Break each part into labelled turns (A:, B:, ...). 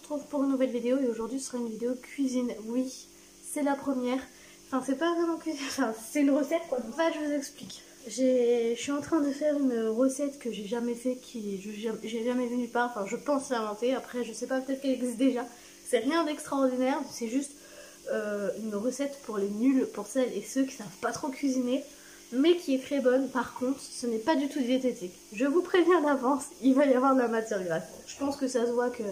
A: retrouve pour une nouvelle vidéo et aujourd'hui ce sera une vidéo cuisine. Oui, c'est la première. Enfin, c'est pas vraiment cuisine, enfin, c'est une recette quoi. En fait, je vous explique. Je suis en train de faire une recette que j'ai jamais fait, j'ai jamais vu nulle part. Enfin, je pense l'inventer. Après, je sais pas, peut-être qu'elle existe déjà. C'est rien d'extraordinaire, c'est juste une recette pour les nuls, pour celles et ceux qui savent pas trop cuisiner, mais qui est très bonne. Par contre, ce n'est pas du tout diététique. Je vous préviens d'avance, il va y avoir de la matière grasse. Je pense que ça se voit que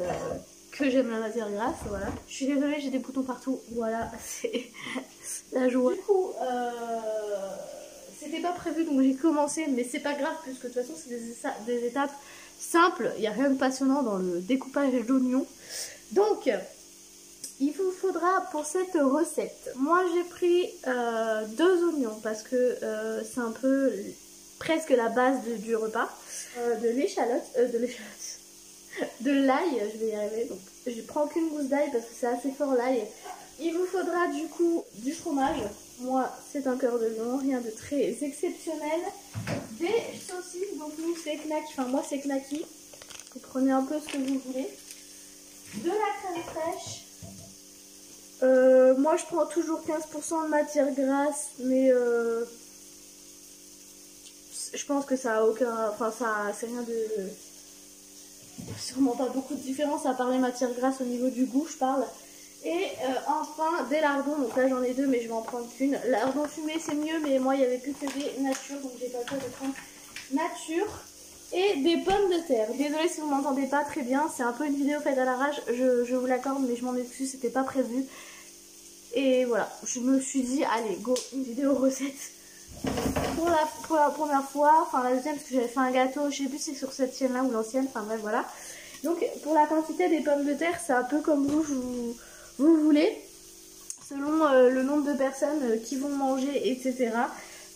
A: j'aime la matière grasse, voilà. Je suis désolée, j'ai des boutons partout, voilà, c'est la joie. Du coup, c'était pas prévu, donc j'ai commencé, mais c'est pas grave, puisque de toute façon, c'est des étapes simples. Il n'y a rien de passionnant dans le découpage d'oignons. Donc, il vous faudra pour cette recette, moi j'ai pris 2 oignons parce que c'est un peu presque la base du repas, de l'échalote, de l'ail, je vais y arriver, donc je prends qu'une gousse d'ail parce que c'est assez fort l'ail. Il vous faudra du coup du fromage, moi c'est un cœur de lion, rien de très exceptionnel, des saucisses, donc nous c'est knacky, enfin moi c'est knacky, vous prenez un peu ce que vous voulez, de la crème fraîche. Moi je prends toujours 15% de matière grasse, mais je pense que ça a aucun, enfin ça c'est rien de, sûrement pas beaucoup de différence à part les matières grasses au niveau du goût, je parle. Et enfin des lardons, donc là j'en ai 2 mais je vais en prendre qu'une. Lardons fumés c'est mieux, mais moi il n'y avait plus que des nature, donc j'ai pas le choix de prendre nature. Et des pommes de terre. Désolée si vous m'entendez pas très bien, c'est un peu une vidéo faite à l'arrache, je vous l'accorde, mais je m'en excuse, c'était pas prévu. Et voilà, je me suis dit, allez, go, une vidéo recette. Pour la première fois, enfin la deuxième, parce que j'avais fait un gâteau, je sais plus si c'est sur cette chaîne-là ou l'ancienne, enfin bref, voilà. Donc, pour la quantité des pommes de terre, c'est un peu comme vous voulez, selon le nombre de personnes qui vont manger, etc.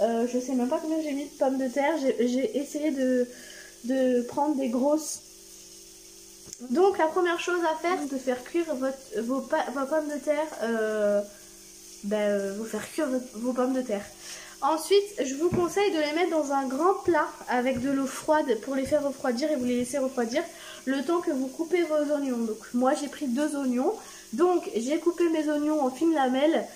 A: Je sais même pas combien j'ai mis de pommes de terre, j'ai essayé de prendre des grosses. Donc la première chose à faire, c'est de faire cuire vos pommes de terre, vous faire cuire vos pommes de terre. Ensuite, je vous conseille de les mettre dans un grand plat avec de l'eau froide pour les faire refroidir et vous les laisser refroidir le temps que vous coupez vos oignons. Donc moi j'ai pris 2 oignons, donc j'ai coupé mes oignons en fines lamelles.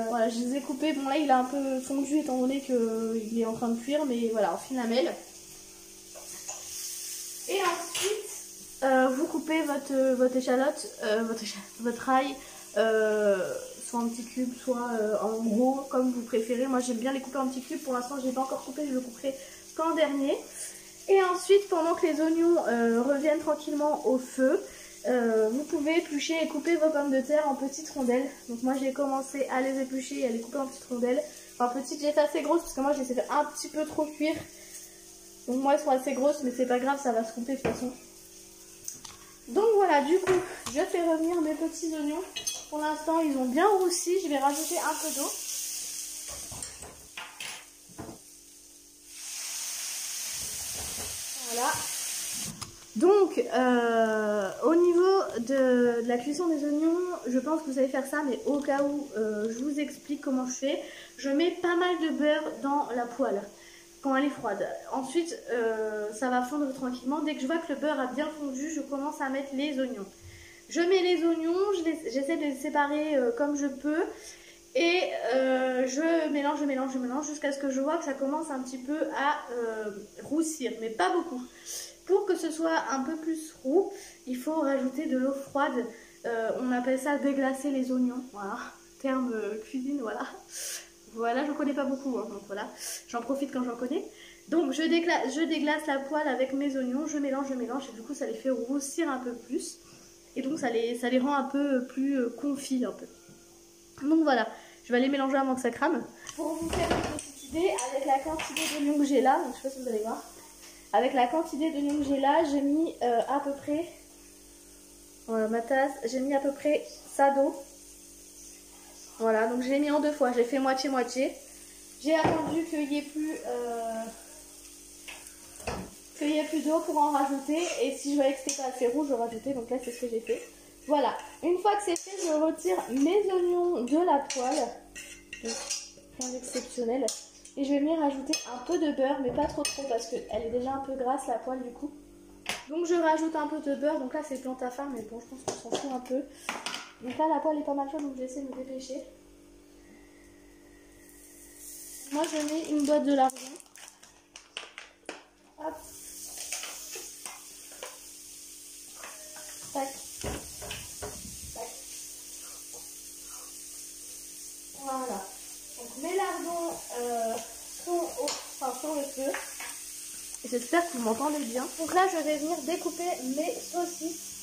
A: Voilà, je les ai coupés, bon là il a un peu fondu étant donné qu'il est en train de cuire, mais voilà, en fines lamelles. Et ensuite, vous coupez votre échalote, votre ail, soit en petits cubes, soit en gros, comme vous préférez. Moi j'aime bien les couper en petits cubes, pour l'instant je n'ai pas encore coupé, je le couperai qu'en dernier. Et ensuite, pendant que les oignons reviennent tranquillement au feu, vous pouvez éplucher et couper vos pommes de terre en petites rondelles. Donc moi j'ai commencé à les éplucher et à les couper en petites rondelles. Enfin petites, j'ai fait assez grosses parce que moi je les ai fait un petit peu trop cuire. Donc moi elles sont assez grosses, mais c'est pas grave, ça va se couper de toute façon. Donc voilà, du coup, je fais revenir mes petits oignons. Pour l'instant, ils ont bien roussi. Je vais rajouter un peu d'eau. Voilà. Donc, au niveau de la cuisson des oignons, je pense que vous savez faire ça, mais au cas où, je vous explique comment je fais. Je mets pas mal de beurre dans la poêle quand elle est froide. Ensuite, ça va fondre tranquillement. Dès que je vois que le beurre a bien fondu, je commence à mettre les oignons. Je mets les oignons, j'essaie de les séparer comme je peux. Et je mélange jusqu'à ce que je vois que ça commence un petit peu à roussir, mais pas beaucoup. Pour que ce soit un peu plus roux, il faut rajouter de l'eau froide. On appelle ça déglacer les oignons. Voilà, terme cuisine, voilà. Voilà, je connais pas beaucoup, hein, donc voilà, j'en profite quand j'en connais. Donc je déglace la poêle avec mes oignons, je mélange, et du coup ça les fait roussir un peu plus. Et donc ça les rend un peu plus confits un peu. Donc voilà, je vais les mélanger avant que ça crame. Pour vous faire une petite idée, avec la quantité d'oignons que j'ai là, donc je sais pas si vous allez voir, avec la quantité d'oignons que j'ai là, j'ai mis à peu près, voilà ma tasse, j'ai mis à peu près ça d'eau. Voilà, donc je l'ai mis en 2 fois, j'ai fait moitié-moitié. J'ai attendu qu'il y ait plus d'eau pour en rajouter. Et si je voyais que c'était pas assez rouge, je rajoutais. Donc là, c'est ce que j'ai fait. Voilà, une fois que c'est fait, je retire mes oignons de la poêle. Donc, rien d'exceptionnel. Et je vais venir rajouter un peu de beurre, mais pas trop parce qu'elle est déjà un peu grasse, la poêle, du coup. Donc je rajoute un peu de beurre. Donc là c'est plante à faim, mais bon je pense qu'on s'en fout un peu. Donc là la poêle est pas mal chaude, donc je vais essayer de me dépêcher. Moi je mets une boîte de lardon. Hop. Tac. Tac. Voilà. Donc mes lardons sont sur le feu. J'espère que vous m'entendez bien. Donc là, je vais venir découper mes saucisses.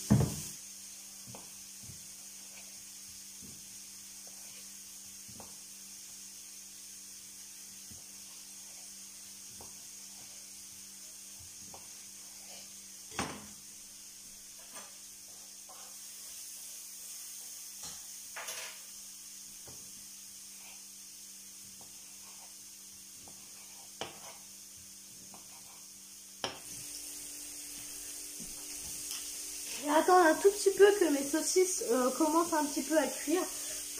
A: Et attendre un tout petit peu que mes saucisses commencent un petit peu à cuire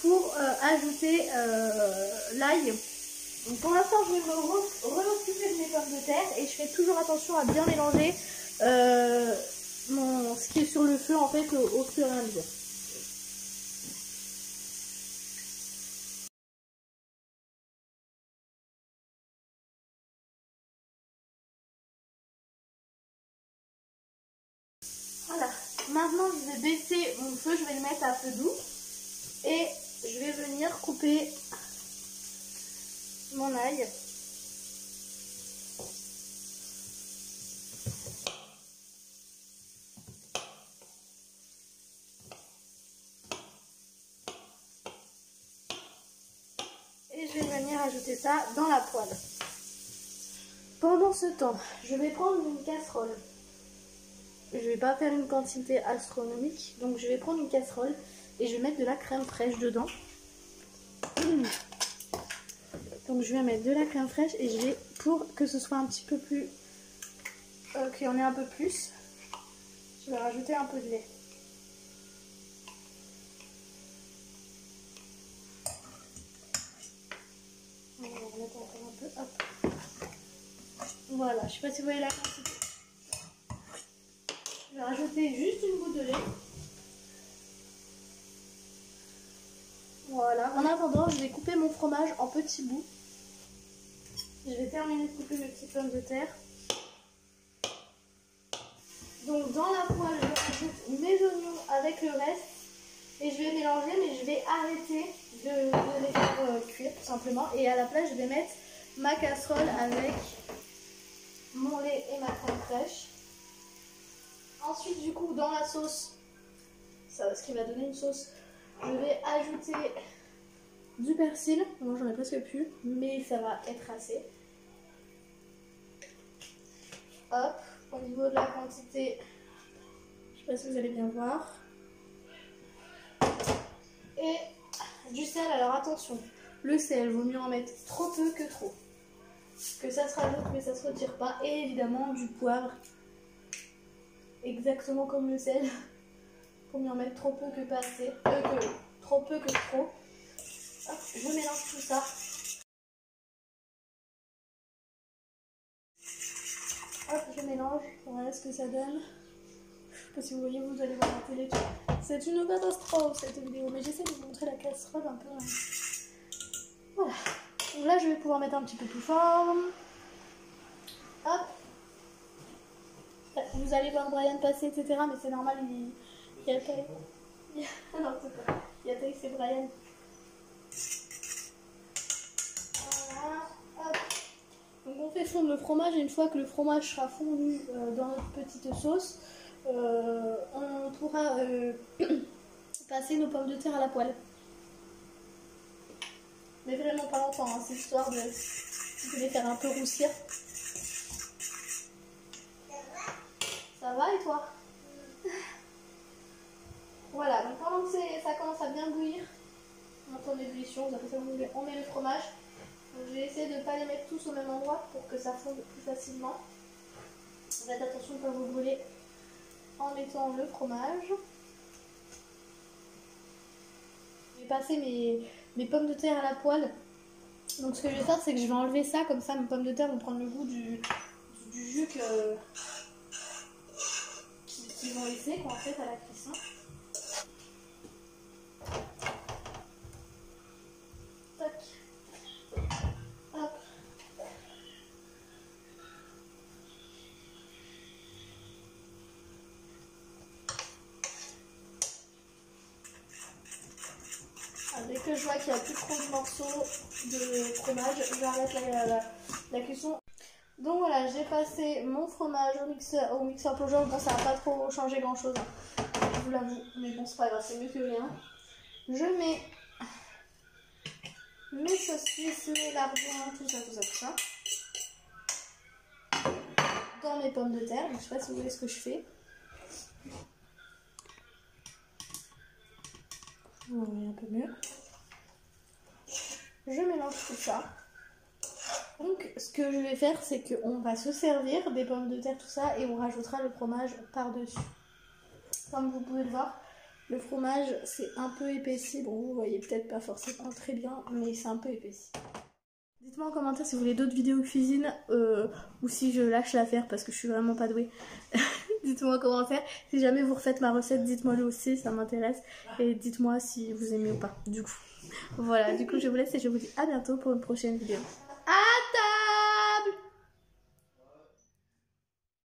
A: pour ajouter l'ail. Donc pour l'instant je vais me re-occuper de mes pommes de terre et je fais toujours attention à bien mélanger ce qui est sur le feu en fait au fur et à mesure. Voilà, maintenant je vais baisser mon feu, je vais le mettre à feu doux et je vais venir couper mon ail. Et je vais venir ajouter ça dans la poêle. Pendant ce temps, je vais prendre une casserole. Je vais pas faire une quantité astronomique, donc je vais prendre une casserole et je vais mettre de la crème fraîche dedans. Donc je vais mettre de la crème fraîche et je vais, pour que ce soit un petit peu plus, qu'il y en ait un peu plus, je vais rajouter un peu de lait. On va remettre encore un peu, hop. Voilà, je sais pas si vous voyez la quantité. Je vais rajouter juste une goutte de lait. Voilà. En attendant, je vais couper mon fromage en petits bouts. Je vais terminer de couper mes petites pommes de terre. Donc dans la poêle, je rajoute mes oignons avec le reste. Et je vais mélanger, mais je vais arrêter de les faire cuire tout simplement. Et à la place, je vais mettre ma casserole avec mon lait et ma crème fraîche. Ensuite, du coup, dans la sauce, ce qui va donner une sauce, je vais ajouter du persil. Moi, j'en ai presque plus, mais ça va être assez. Hop, au niveau de la quantité, je sais pas si vous allez bien voir. Et du sel, alors attention, le sel, vaut mieux en mettre trop peu que trop. Que ça se rajoute, mais ça se retire pas. Et évidemment, du poivre. Exactement comme le sel. Faut mieux en mettre trop peu que pas assez. Trop peu que trop. Hop, je mélange tout ça. Hop, je mélange. Voilà ce que ça donne. Je sais pas si vous voyez, vous allez voir la télé. C'est une catastrophe cette vidéo. Mais j'essaie de vous montrer la casserole un peu. Voilà. Donc là, je vais pouvoir mettre un petit peu plus fort. Hop. Vous allez voir Brian passer, etc. Mais c'est normal, il y a taille. Non, c'est pas. Il y a taille, c'est Brian. Voilà. Hop. Donc on fait fondre le fromage et une fois que le fromage sera fondu dans notre petite sauce, on pourra passer nos pommes de terre à la poêle. Mais vraiment pas longtemps, hein. C'est histoire de les faire un peu roussir. Ça va et toi? Voilà, donc pendant que ça commence à bien bouillir, on entend l'ébullition, on met le fromage. Donc je vais essayer de ne pas les mettre tous au même endroit pour que ça fonde plus facilement. Faites attention de ne pas vous brûler en mettant le fromage. Je vais passer mes pommes de terre à la poêle. Donc ce que je vais faire, c'est que je vais enlever ça, comme ça mes pommes de terre vont prendre le goût du jus qu'ils vont laisser en fait à la cuisson. Tac. Hop. Dès que je vois qu'il n'y a plus trop de morceaux de fromage, j'arrête la cuisson. Donc voilà, j'ai passé mon fromage au mixeur plongeant. Bon, ça n'a pas trop changé grand chose, hein, je vous l'avoue, mais bon, c'est pas grave, c'est mieux que rien. Je mets mes saucisses, mes lardons, tout ça dans mes pommes de terre. Donc, je sais pas si vous voyez ce que je fais. Vous voyez un peu mieux. Je mélange tout ça. Donc ce que je vais faire, c'est qu'on va se servir des pommes de terre, tout ça, et on rajoutera le fromage par-dessus. Comme vous pouvez le voir, le fromage c'est un peu épaissi. Bon, vous voyez peut-être pas forcément très bien, mais c'est un peu épaissi. Dites-moi en commentaire si vous voulez d'autres vidéos cuisine ou si je lâche l'affaire parce que je suis vraiment pas douée. Dites-moi en commentaire. Si jamais vous refaites ma recette, dites-moi le aussi, ça m'intéresse. Et dites-moi si vous aimez ou pas, du coup. Voilà, du coup je vous laisse et je vous dis à bientôt pour une prochaine vidéo. Attends!